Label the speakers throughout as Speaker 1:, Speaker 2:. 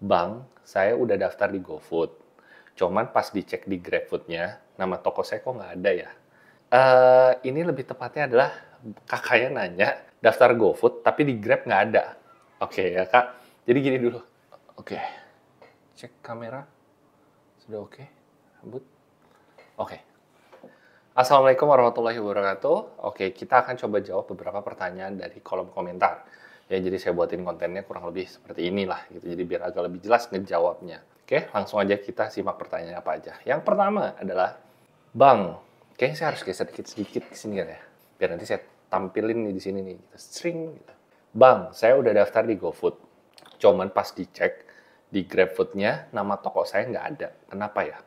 Speaker 1: Bang, saya udah daftar di GoFood. Cuman pas dicek di GrabFood-nya, nama toko saya kok nggak ada ya? Ini lebih tepatnya adalah kakaknya nanya, daftar GoFood tapi di Grab nggak ada. Oke ya kak, jadi gini dulu. Oke, cek kamera. Sudah oke? Rambut? Oke. Assalamualaikum warahmatullahi wabarakatuh. Oke, kita akan coba jawab beberapa pertanyaan dari kolom komentar. Ya, jadi saya buatin kontennya kurang lebih seperti inilah gitu. Jadi biar agak lebih jelas ngejawabnya. Oke, langsung aja kita simak pertanyaan apa aja. Yang pertama adalah, Bang, kayaknya saya harus geser sedikit ke sini kan ya. Biar nanti saya tampilin nih di sini nih. String gitu. Bang, saya udah daftar di GoFood. Cuman pas dicek di GrabFood-nya nama toko saya nggak ada. Kenapa ya?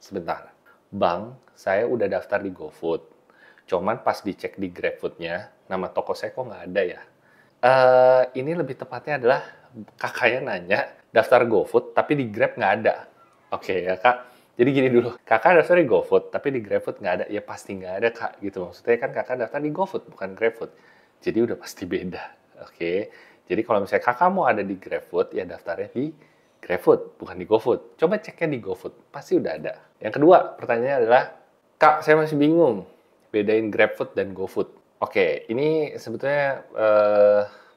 Speaker 1: Sebentar. Bang, saya udah daftar di GoFood. Cuman pas dicek di GrabFood-nya, nama toko saya kok nggak ada ya? Ini lebih tepatnya adalah kakaknya nanya, daftar GoFood tapi di Grab nggak ada. Oke ya kak, jadi gini dulu. Kakak daftar di GoFood tapi di GrabFood nggak ada. Ya pasti nggak ada kak, gitu. Maksudnya kan kakak daftar di GoFood, bukan GrabFood. Jadi udah pasti beda. Oke, jadi kalau misalnya kakak mau ada di GrabFood, ya daftarnya di GrabFood, bukan di GoFood. Coba ceknya di GoFood, pasti udah ada. Yang kedua, pertanyaannya adalah, Kak, saya masih bingung bedain GrabFood dan GoFood. Oke, ini sebetulnya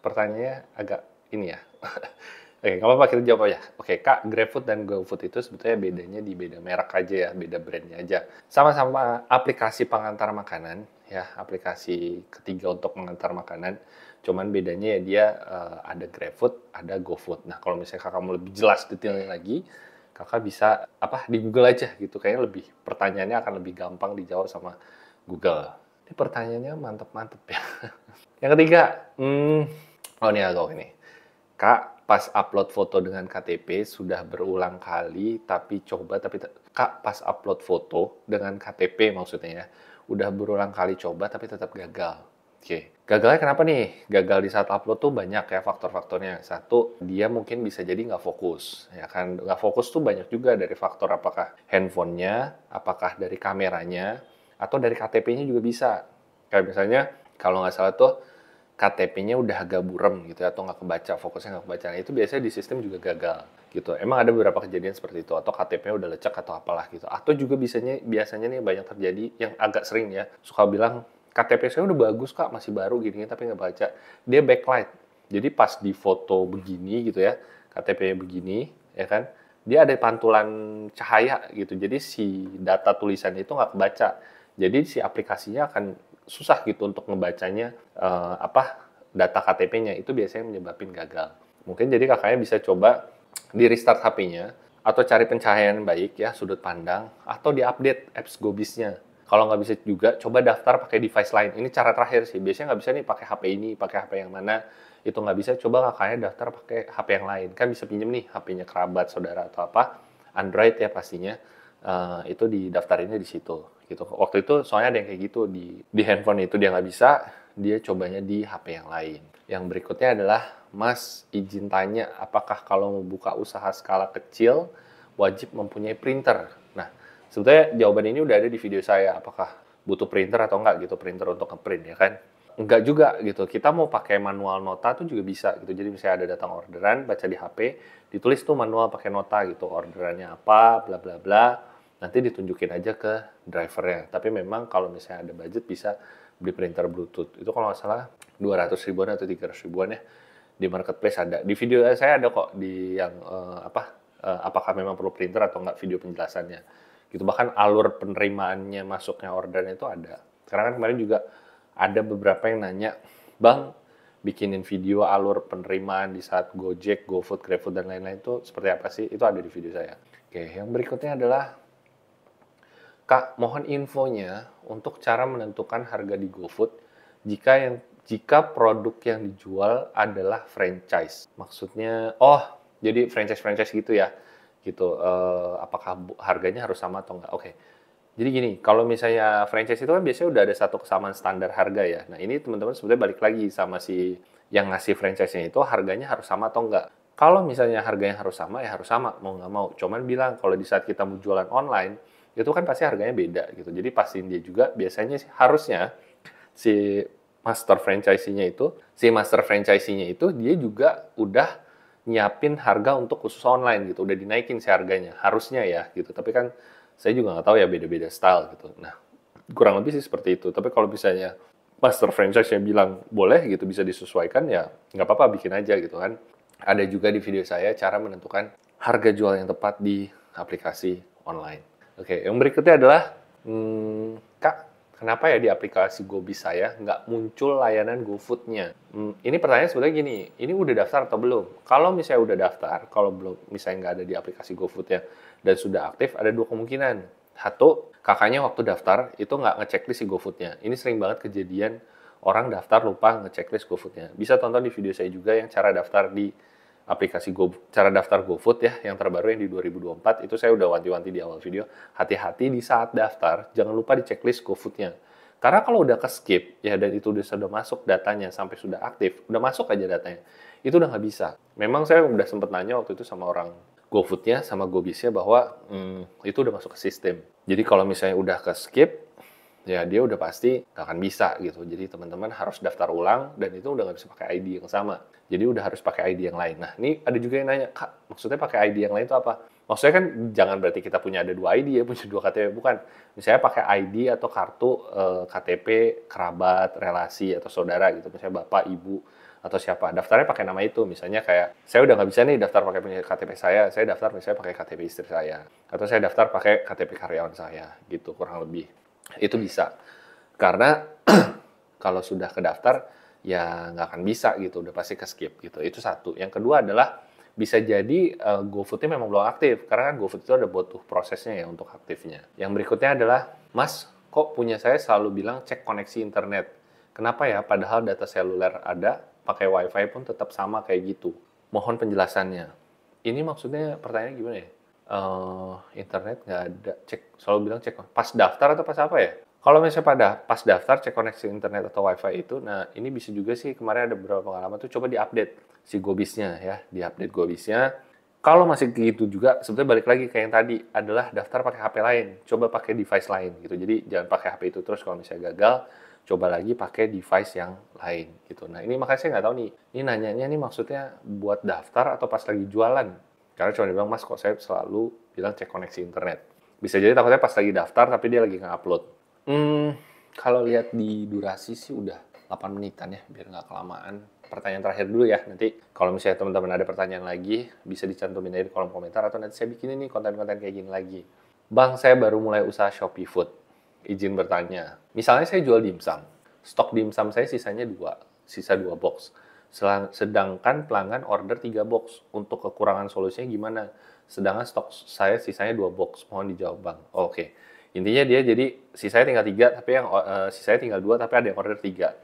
Speaker 1: pertanyaannya agak ini ya. Oke, nggak apa-apa kita jawab aja. Oke, Kak, GrabFood dan GoFood itu sebetulnya bedanya di beda merek aja ya, beda brandnya aja. Sama-sama aplikasi pengantar makanan, ya, aplikasi ketiga untuk mengantar makanan. Cuman bedanya ya dia ada GrabFood, ada GoFood. Nah, kalau misalnya kakak mau lebih jelas detailnya lagi, kakak bisa di Google aja gitu. Kayaknya lebih pertanyaannya akan lebih gampang dijawab sama Google. Ini pertanyaannya mantep-mantep ya. Yang ketiga, oh ini agak ini. Kak, pas upload foto dengan KTP sudah berulang kali, tapi Kak, pas upload foto dengan KTP maksudnya ya, udah berulang kali coba tapi tetap gagal. Oke, gagalnya kenapa nih? Gagal di saat upload tuh banyak ya faktor-faktornya. Satu, dia mungkin bisa jadi nggak fokus. Ya kan, nggak fokus tuh banyak juga dari faktor apakah handphonenya, apakah dari kameranya, atau dari KTP-nya juga bisa. Kayak misalnya, kalau nggak salah tuh, KTP-nya udah agak buram gitu ya, atau nggak kebaca, fokusnya nggak kebaca. Nah, itu biasanya di sistem juga gagal gitu. Emang ada beberapa kejadian seperti itu, atau KTP-nya udah lecek atau apalah gitu. Atau juga biasanya nih banyak terjadi yang agak sering ya, suka bilang, KTP saya udah bagus kak, masih baru gini, tapi nggak baca. Dia backlight. Jadi pas di foto begini gitu ya, KTP-nya begini, ya kan, dia ada pantulan cahaya gitu. Jadi si data tulisannya itu nggak kebaca. Jadi si aplikasinya akan susah gitu untuk ngebacanya data KTP-nya. Itu biasanya menyebabkan gagal. Mungkin jadi kakaknya bisa coba di restart HP-nya, atau cari pencahayaan baik ya, sudut pandang, atau di-update apps Gobis-nya. Kalau nggak bisa juga, coba daftar pakai device lain. Ini cara terakhir sih. Biasanya nggak bisa nih pakai HP ini, pakai HP yang mana. Itu nggak bisa, coba kakaknya daftar pakai HP yang lain. Kan bisa pinjem nih HP-nya kerabat, saudara, atau apa. Android ya pastinya. Itu didaftarinnya di situ. Gitu. Waktu itu soalnya ada yang kayak gitu. Di handphone itu dia nggak bisa, dia cobanya di HP yang lain. Yang berikutnya adalah, Mas, izin tanya, apakah kalau mau buka usaha skala kecil, wajib mempunyai printer? Nah, sebetulnya jawaban ini udah ada di video saya, apakah butuh printer atau enggak gitu, printer untuk ngeprint ya kan. Enggak juga gitu, kita mau pakai manual nota tuh juga bisa gitu. Jadi misalnya ada datang orderan, baca di HP, ditulis tuh manual pakai nota gitu, orderannya apa, bla bla bla, nanti ditunjukin aja ke drivernya. Tapi memang kalau misalnya ada budget bisa beli printer Bluetooth. Itu kalau nggak salah 200 ribuan atau 300 ribuan ya, di marketplace ada. Di video saya ada kok di yang apakah memang perlu printer atau enggak, video penjelasannya. Gitu, bahkan alur penerimaannya masuknya orderan itu ada. Karena kan kemarin juga ada beberapa yang nanya, Bang, bikinin video alur penerimaan di saat Gojek, GoFood, GrabFood dan lain-lain itu seperti apa sih? Itu ada di video saya. Oke, yang berikutnya adalah, Kak, mohon infonya untuk cara menentukan harga di GoFood jika produk yang dijual adalah franchise. Maksudnya, jadi franchise gitu ya. Gitu. Apakah harganya harus sama atau enggak? Oke. Jadi gini, kalau misalnya franchise itu kan biasanya udah ada satu kesamaan standar harga ya. Nah, ini teman-teman sebenarnya balik lagi sama si yang ngasih franchise-nya itu, harganya harus sama atau enggak. Kalau misalnya harganya harus sama, ya harus sama, mau nggak mau. Cuman bilang, kalau di saat kita mau jualan online, itu kan pasti harganya beda gitu. Jadi pastiin dia juga, biasanya sih harusnya si master franchisee-nya itu dia juga udah nyiapin harga untuk khusus online gitu, udah dinaikin sih harganya, harusnya ya gitu. Tapi kan saya juga nggak tahu ya, beda-beda style gitu. Nah, kurang lebih sih seperti itu. Tapi kalau misalnya master franchise yang bilang boleh gitu, bisa disesuaikan, ya nggak apa-apa, bikin aja gitu kan. Ada juga di video saya cara menentukan harga jual yang tepat di aplikasi online. Oke, yang berikutnya adalah, Kak, kenapa ya di aplikasi GoBis saya nggak muncul layanan GoFood-nya? Ini pertanyaan sebenarnya gini, ini udah daftar atau belum? Kalau misalnya udah daftar, kalau belum, misalnya nggak ada di aplikasi GoFood-nya dan sudah aktif, ada dua kemungkinan. Satu, kakaknya waktu daftar itu nggak ngechecklist si GoFood-nya. Ini sering banget kejadian orang daftar lupa ngechecklist GoFood-nya. Bisa tonton di video saya juga yang cara daftar di aplikasi cara daftar GoFood ya, yang terbaru yang di 2024, itu saya udah wanti-wanti di awal video, hati-hati di saat daftar, jangan lupa di checklist GoFood-nya. Karena kalau udah ke-skip, ya dan itu sudah masuk datanya, sampai sudah aktif, udah masuk aja datanya, itu udah nggak bisa. Memang saya udah sempet nanya waktu itu sama orang GoFood-nya, sama GoBis-nya bahwa itu udah masuk ke sistem. Jadi kalau misalnya udah ke-skip, ya dia udah pasti nggak akan bisa gitu. Jadi teman-teman harus daftar ulang dan itu udah nggak bisa pakai ID yang sama. Jadi udah harus pakai ID yang lain. Nah, ini ada juga yang nanya, Kak, maksudnya pakai ID yang lain itu apa? Maksudnya kan jangan berarti kita punya ada 2 ID ya, punya 2 KTP. Bukan. Misalnya pakai ID atau kartu KTP, kerabat, relasi, atau saudara gitu. Misalnya bapak, ibu, atau siapa. Daftarnya pakai nama itu. Misalnya kayak, saya udah nggak bisa nih daftar pakai KTP saya daftar misalnya pakai KTP istri saya. Atau saya daftar pakai KTP karyawan saya. Gitu, kurang lebih. Itu bisa. Karena kalau sudah kedaftar, ya nggak akan bisa gitu, udah pasti ke-skip gitu. Itu satu. Yang kedua adalah, bisa jadi GoFood-nya memang belum aktif, karena kan GoFood itu ada butuh prosesnya ya untuk aktifnya. Yang berikutnya adalah, Mas, kok punya saya selalu bilang cek koneksi internet. Kenapa ya, padahal data seluler ada, pakai WiFi pun tetap sama kayak gitu. Mohon penjelasannya. Ini maksudnya pertanyaannya gimana ya? Internet nggak ada, selalu bilang cek pas daftar atau pas apa ya? Kalau misalnya pas daftar cek koneksi internet atau WiFi itu, nah ini bisa juga sih, kemarin ada beberapa pengalaman tuh, coba diupdate si GoBis-nya ya, diupdate GoBis-nya. Kalau masih gitu juga, sebetulnya balik lagi ke yang tadi, adalah daftar pakai HP lain, coba pakai device lain gitu. Jadi jangan pakai HP itu terus, kalau misalnya gagal, coba lagi pakai device yang lain gitu. Nah ini makanya saya nggak tahu nih, ini nanyanya nih maksudnya buat daftar atau pas lagi jualan. Karena cuma dibilang, Mas, kok saya selalu bilang cek koneksi internet. Bisa jadi takutnya pas lagi daftar, tapi dia lagi nge-upload. Kalau lihat di durasi sih udah 8 menitan ya, biar nggak kelamaan. Pertanyaan terakhir dulu ya, nanti kalau misalnya teman-teman ada pertanyaan lagi, bisa dicantumin aja di kolom komentar, atau nanti saya bikin ini konten-konten kayak gini lagi. Bang, saya baru mulai usaha Shopee Food. Izin bertanya. Misalnya saya jual dimsum. Stok dimsum saya sisanya 2, sisa 2 box. Sedangkan pelanggan order 3 box. Untuk kekurangan solusinya gimana? Sedangkan stok saya sisanya 2 box. Mohon dijawab, Bang. Oke. Intinya dia jadi sisanya tinggal 3, tapi yang sisanya tinggal 2, tapi ada yang order 3.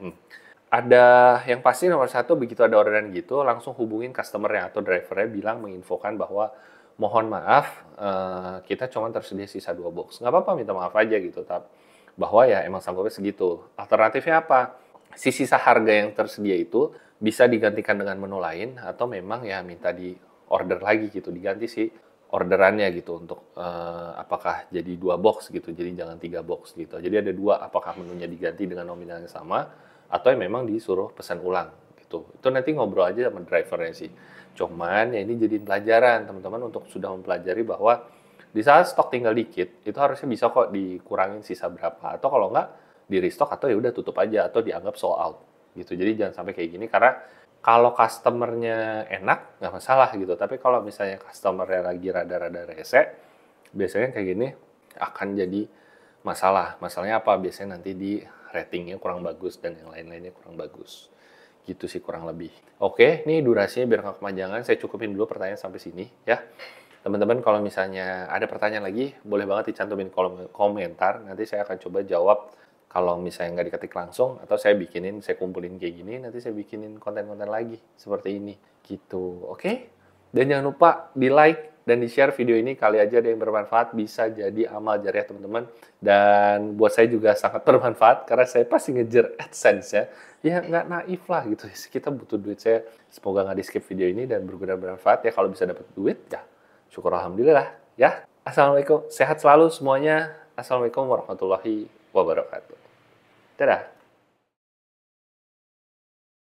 Speaker 1: Ada yang pasti nomor 1, begitu ada orderan gitu, langsung hubungin customer-nya atau driver-nya, bilang, menginfokan bahwa mohon maaf, kita cuma tersedia sisa 2 box. Nggak apa-apa, minta maaf aja gitu. Bahwa ya emang sanggupnya segitu. Alternatifnya apa? Si sisa harga yang tersedia itu bisa digantikan dengan menu lain, atau memang ya minta di order lagi gitu, diganti sih orderannya gitu, untuk apakah jadi 2 box gitu, jadi jangan 3 box gitu. Jadi ada 2, apakah menunya diganti dengan nominal yang sama, atau memang disuruh pesan ulang gitu. Itu nanti ngobrol aja sama drivernya sih. Cuman ya ini jadi pelajaran teman-teman untuk sudah mempelajari bahwa di saat stok tinggal dikit, itu harusnya bisa kok dikurangin sisa berapa, atau kalau nggak di restock, atau ya udah tutup aja, atau dianggap sold out gitu. Jadi jangan sampai kayak gini, karena kalau customernya enak, nggak masalah gitu. Tapi kalau misalnya customernya lagi rada-rada rese, biasanya kayak gini akan jadi masalah. Masalahnya apa? Biasanya nanti di ratingnya kurang bagus dan yang lain-lainnya kurang bagus. Gitu sih kurang lebih. Oke, ini durasinya biar nggak kepanjangan. Saya cukupin dulu pertanyaan sampai sini ya. Teman-teman kalau misalnya ada pertanyaan lagi, boleh banget dicantumin kolom komentar. Nanti saya akan coba jawab. Kalau misalnya nggak diketik langsung, atau saya kumpulin kayak gini, nanti saya bikinin konten-konten lagi, seperti ini, gitu, oke? Dan jangan lupa di-like dan di-share video ini, kali aja ada yang bermanfaat, bisa jadi amal jariah teman-teman. Dan buat saya juga sangat bermanfaat, karena saya pasti ngejar AdSense ya. Ya nggak naif lah gitu, kita butuh duit saya. Semoga nggak di-skip video ini dan berguna bermanfaat ya, kalau bisa dapat duit, ya syukur alhamdulillah ya. Assalamualaikum, sehat selalu semuanya. Assalamualaikum warahmatullahi wabarakatuh. Dadah.